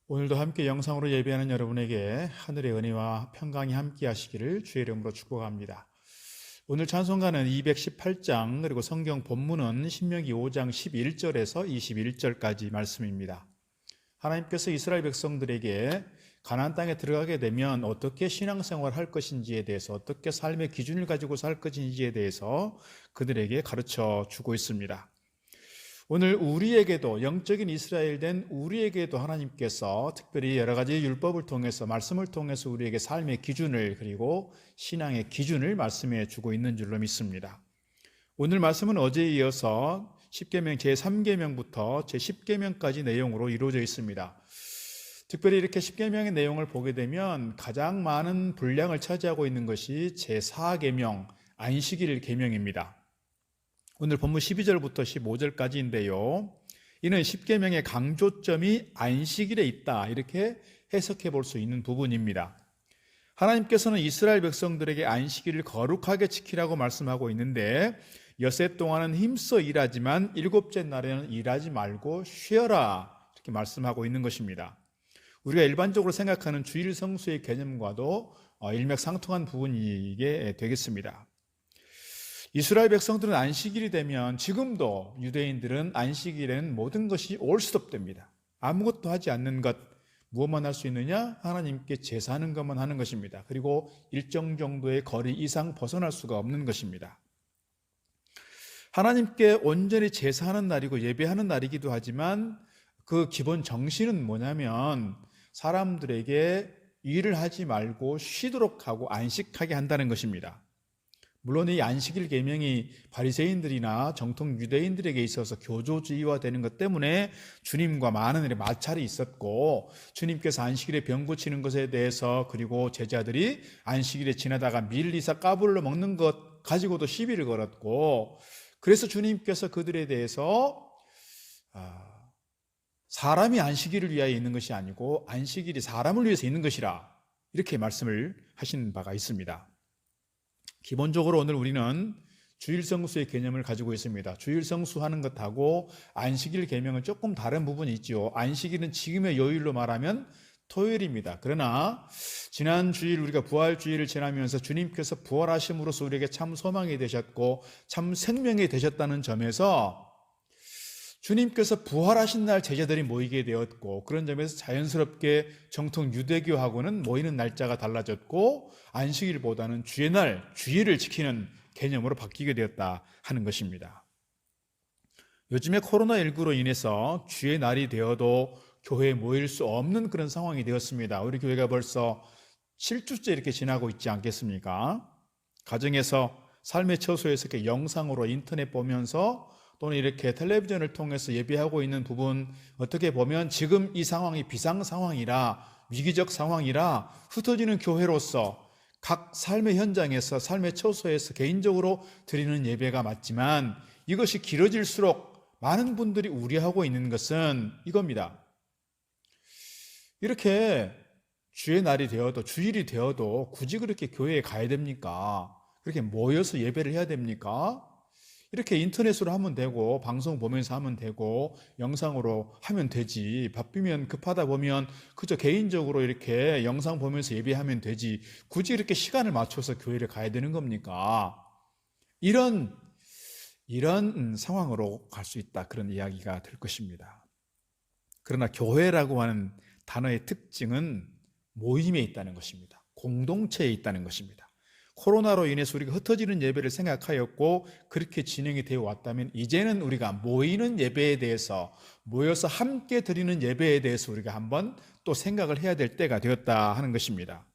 오늘도 함께 영상으로 예배하는 여러분에게 하늘의 은혜와 평강이 함께 하시기를 주의 이름으로 축복합니다. 오늘 찬송가는 218장 그리고 성경 본문은 신명기 5장 11절에서 21절까지 말씀입니다. 하나님께서 이스라엘 백성들에게 가나안 땅에 들어가게 되면 어떻게 신앙생활을 할 것인지에 대해서, 어떻게 삶의 기준을 가지고 살 것인지에 대해서 그들에게 가르쳐 주고 있습니다. 오늘 우리에게도, 영적인 이스라엘 된 우리에게도 하나님께서 특별히 여러 가지 율법을 통해서, 말씀을 통해서 우리에게 삶의 기준을, 그리고 신앙의 기준을 말씀해 주고 있는 줄로 믿습니다. 오늘 말씀은 어제에 이어서 십계명 제3계명부터 제10계명까지 내용으로 이루어져 있습니다. 특별히 이렇게 십계명의 내용을 보게 되면 가장 많은 분량을 차지하고 있는 것이 제4계명, 안식일 계명입니다. 오늘 본문 12절부터 15절까지인데요. 이는 십계명의 강조점이 안식일에 있다, 이렇게 해석해 볼 수 있는 부분입니다. 하나님께서는 이스라엘 백성들에게 안식일을 거룩하게 지키라고 말씀하고 있는데, 엿새 동안은 힘써 일하지만 일곱째 날에는 일하지 말고 쉬어라, 이렇게 말씀하고 있는 것입니다. 우리가 일반적으로 생각하는 주일 성수의 개념과도 일맥상통한 부분이 이게 되겠습니다. 이스라엘 백성들은 안식일이 되면, 지금도 유대인들은 안식일에는 모든 것이 올스톱됩니다. 아무것도 하지 않는 것, 무엇만 할 수 있느냐? 하나님께 제사하는 것만 하는 것입니다. 그리고 일정 정도의 거리 이상 벗어날 수가 없는 것입니다. 하나님께 온전히 제사하는 날이고 예배하는 날이기도 하지만 그 기본 정신은 뭐냐면 사람들에게 일을 하지 말고 쉬도록 하고 안식하게 한다는 것입니다. 물론 이 안식일 계명이 바리새인들이나 정통 유대인들에게 있어서 교조주의화되는 것 때문에 주님과 많은 일의 마찰이 있었고, 주님께서 안식일에 병 고치는 것에 대해서, 그리고 제자들이 안식일에 지나다가 밀리사 까불러 먹는 것 가지고도 시비를 걸었고, 그래서 주님께서 그들에 대해서 사람이 안식일을 위하여 있는 것이 아니고 안식일이 사람을 위해서 있는 것이라, 이렇게 말씀을 하신 바가 있습니다. 기본적으로 오늘 우리는 주일성수의 개념을 가지고 있습니다. 주일성수하는 것하고 안식일 계명은 조금 다른 부분이 있죠. 안식일은 지금의 요일로 말하면 토요일입니다. 그러나 지난 주일 우리가 부활주일을 지나면서 주님께서 부활하심으로써 우리에게 참 소망이 되셨고 참 생명이 되셨다는 점에서 주님께서 부활하신 날 제자들이 모이게 되었고, 그런 점에서 자연스럽게 정통 유대교하고는 모이는 날짜가 달라졌고 안식일보다는 주의 날, 주일을 지키는 개념으로 바뀌게 되었다 하는 것입니다. 요즘에 코로나19로 인해서 주의 날이 되어도 교회에 모일 수 없는 그런 상황이 되었습니다. 우리 교회가 벌써 7주째 이렇게 지나고 있지 않겠습니까? 가정에서, 삶의 처소에서 이렇게 영상으로 인터넷 보면서 또는 이렇게 텔레비전을 통해서 예배하고 있는 부분, 어떻게 보면 지금 이 상황이 비상 상황이라, 위기적 상황이라 흩어지는 교회로서 각 삶의 현장에서, 삶의 처소에서 개인적으로 드리는 예배가 맞지만, 이것이 길어질수록 많은 분들이 우려하고 있는 것은 이겁니다. 이렇게 주의 날이 되어도, 주일이 되어도 굳이 그렇게 교회에 가야 됩니까? 그렇게 모여서 예배를 해야 됩니까? 이렇게 인터넷으로 하면 되고, 방송 보면서 하면 되고, 영상으로 하면 되지. 바쁘면, 급하다 보면 그저 개인적으로 이렇게 영상 보면서 예배하면 되지. 굳이 이렇게 시간을 맞춰서 교회를 가야 되는 겁니까? 이런 상황으로 갈 수 있다, 그런 이야기가 될 것입니다. 그러나 교회라고 하는 단어의 특징은 모임에 있다는 것입니다. 공동체에 있다는 것입니다. 코로나로 인해서 우리가 흩어지는 예배를 생각하였고 그렇게 진행이 되어 왔다면, 이제는 우리가 모이는 예배에 대해서, 모여서 함께 드리는 예배에 대해서 우리가 한번 또 생각을 해야 될 때가 되었다 하는 것입니다.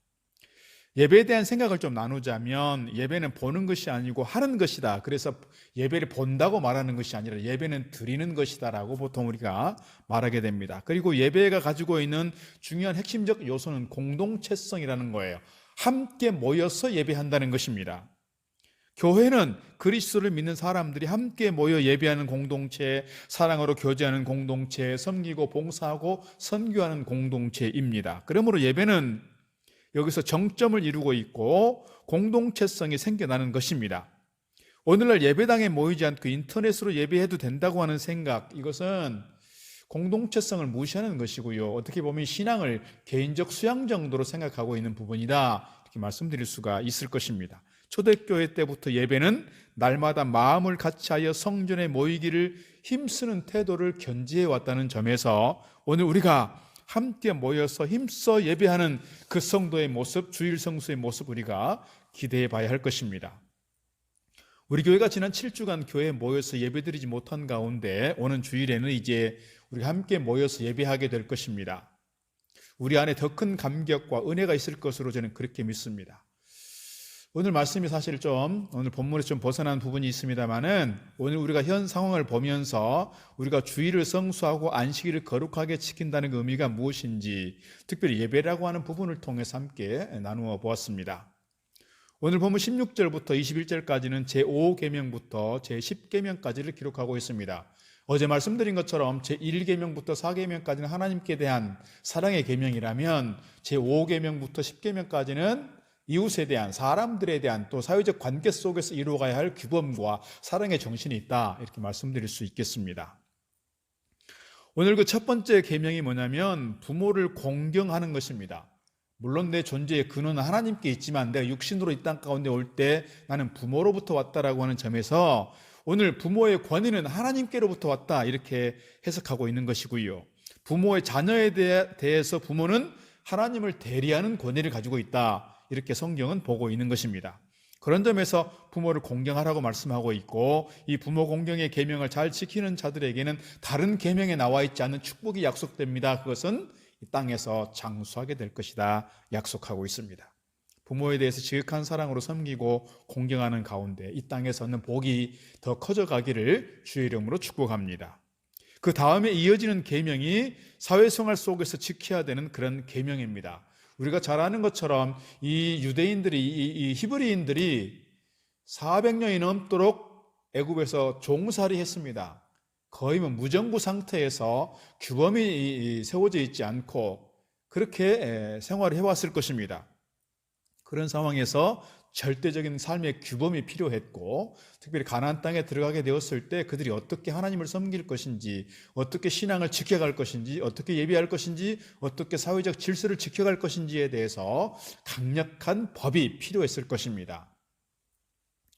예배에 대한 생각을 좀 나누자면, 예배는 보는 것이 아니고 하는 것이다. 그래서 예배를 본다고 말하는 것이 아니라 예배는 드리는 것이다 라고 보통 우리가 말하게 됩니다. 그리고 예배가 가지고 있는 중요한 핵심적 요소는 공동체성이라는 거예요. 함께 모여서 예배한다는 것입니다. 교회는 그리스도를 믿는 사람들이 함께 모여 예배하는 공동체, 사랑으로 교제하는 공동체, 섬기고 봉사하고 선교하는 공동체입니다. 그러므로 예배는 여기서 정점을 이루고 있고 공동체성이 생겨나는 것입니다. 오늘날 예배당에 모이지 않고 인터넷으로 예배해도 된다고 하는 생각, 이것은 공동체성을 무시하는 것이고요. 어떻게 보면 신앙을 개인적 수양 정도로 생각하고 있는 부분이다, 이렇게 말씀드릴 수가 있을 것입니다. 초대교회 때부터 예배는 날마다 마음을 같이하여 성전에 모이기를 힘쓰는 태도를 견지해 왔다는 점에서 오늘 우리가 함께 모여서 힘써 예배하는 그 성도의 모습, 주일 성수의 모습 우리가 기대해 봐야 할 것입니다. 우리 교회가 지난 7주간 교회에 모여서 예배드리지 못한 가운데 오는 주일에는 이제 우리가 함께 모여서 예배하게 될 것입니다. 우리 안에 더 큰 감격과 은혜가 있을 것으로 저는 그렇게 믿습니다. 오늘 말씀이 사실 오늘 본문에서 좀 벗어난 부분이 있습니다만은 오늘 우리가 현 상황을 보면서 우리가 주일을 성수하고 안식일을 거룩하게 지킨다는 그 의미가 무엇인지 특별히 예배라고 하는 부분을 통해서 함께 나누어 보았습니다. 오늘 본문 16절부터 21절까지는 제5계명부터 제10계명까지를 기록하고 있습니다. 어제 말씀드린 것처럼 제1계명부터 4계명까지는 하나님께 대한 사랑의 계명이라면 제5계명부터 10계명까지는 이웃에 대한, 사람들에 대한 또 사회적 관계 속에서 이루어가야 할 규범과 사랑의 정신이 있다, 이렇게 말씀드릴 수 있겠습니다. 오늘 그 첫 번째 계명이 뭐냐면 부모를 공경하는 것입니다. 물론 내 존재의 근원은 하나님께 있지만 내가 육신으로 이 땅 가운데 올 때 나는 부모로부터 왔다라고 하는 점에서 오늘 부모의 권위는 하나님께로부터 왔다, 이렇게 해석하고 있는 것이고요. 부모의 자녀에 대해서 부모는 하나님을 대리하는 권위를 가지고 있다, 이렇게 성경은 보고 있는 것입니다. 그런 점에서 부모를 공경하라고 말씀하고 있고 이 부모 공경의 계명을 잘 지키는 자들에게는 다른 계명에 나와 있지 않은 축복이 약속됩니다. 그것은 이 땅에서 장수하게 될 것이다 약속하고 있습니다. 부모에 대해서 지극한 사랑으로 섬기고 공경하는 가운데 이 땅에서는 복이 더 커져가기를 주의 이름으로 축복합니다. 그 다음에 이어지는 계명이 사회생활 속에서 지켜야 되는 그런 계명입니다. 우리가 잘 아는 것처럼 이 유대인들이, 이 히브리인들이 400년이 넘도록 애굽에서 종살이 했습니다. 거의 무정부 상태에서 규범이 세워져 있지 않고 그렇게 생활을 해왔을 것입니다. 그런 상황에서 절대적인 삶의 규범이 필요했고 특별히 가나안 땅에 들어가게 되었을 때 그들이 어떻게 하나님을 섬길 것인지, 어떻게 신앙을 지켜갈 것인지, 어떻게 예배할 것인지, 어떻게 사회적 질서를 지켜갈 것인지에 대해서 강력한 법이 필요했을 것입니다.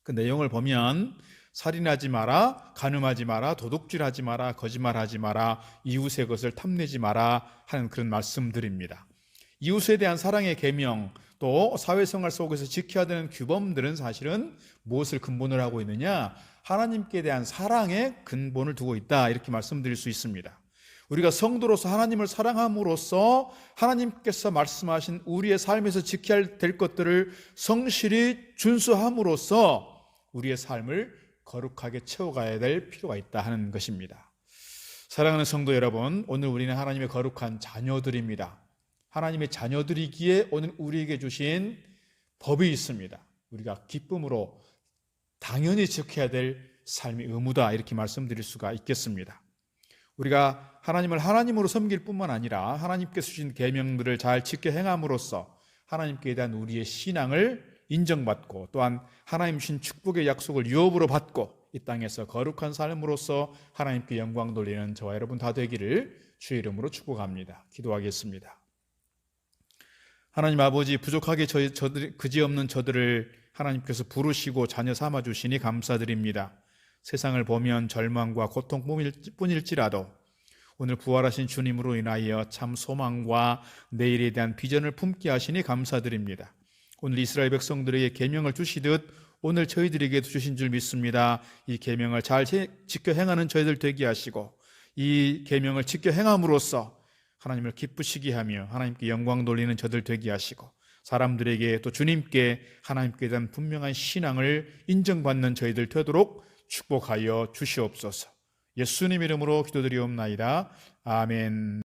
그 내용을 보면 살인하지 마라, 간음하지 마라, 도둑질하지 마라, 거짓말하지 마라, 이웃의 것을 탐내지 마라 하는 그런 말씀들입니다. 이웃에 대한 사랑의 계명, 또 사회생활 속에서 지켜야 되는 규범들은 사실은 무엇을 근본으로 하고 있느냐? 하나님께 대한 사랑의 근본을 두고 있다, 이렇게 말씀드릴 수 있습니다. 우리가 성도로서 하나님을 사랑함으로써 하나님께서 말씀하신 우리의 삶에서 지켜야 될 것들을 성실히 준수함으로써 우리의 삶을 거룩하게 채워가야 될 필요가 있다 하는 것입니다. 사랑하는 성도 여러분, 오늘 우리는 하나님의 거룩한 자녀들입니다. 하나님의 자녀들이기에 오늘 우리에게 주신 법이 있습니다. 우리가 기쁨으로 당연히 지켜야 될 삶의 의무다, 이렇게 말씀드릴 수가 있겠습니다. 우리가 하나님을 하나님으로 섬길 뿐만 아니라 하나님께서 주신 계명들을 잘 지켜 행함으로써 하나님께 대한 우리의 신앙을 인정받고 또한 하나님 주신 축복의 약속을 유업으로 받고 이 땅에서 거룩한 삶으로서 하나님께 영광 돌리는 저와 여러분 다 되기를 주의 이름으로 축복합니다. 기도하겠습니다. 하나님 아버지, 부족하게 그지없는 저들을 하나님께서 부르시고 자녀 삼아 주시니 감사드립니다. 세상을 보면 절망과 고통뿐일지라도 오늘 부활하신 주님으로 인하여 참 소망과 내일에 대한 비전을 품게 하시니 감사드립니다. 오늘 이스라엘 백성들에게 계명을 주시듯 오늘 저희들에게도 주신 줄 믿습니다. 이 계명을 잘 지켜 행하는 저희들 되게 하시고 이 계명을 지켜 행함으로써 하나님을 기쁘시게 하며 하나님께 영광 돌리는 저들 되게 하시고 사람들에게 또 주님께 하나님께 대한 분명한 신앙을 인정받는 저희들 되도록 축복하여 주시옵소서. 예수님 이름으로 기도드리옵나이다. 아멘.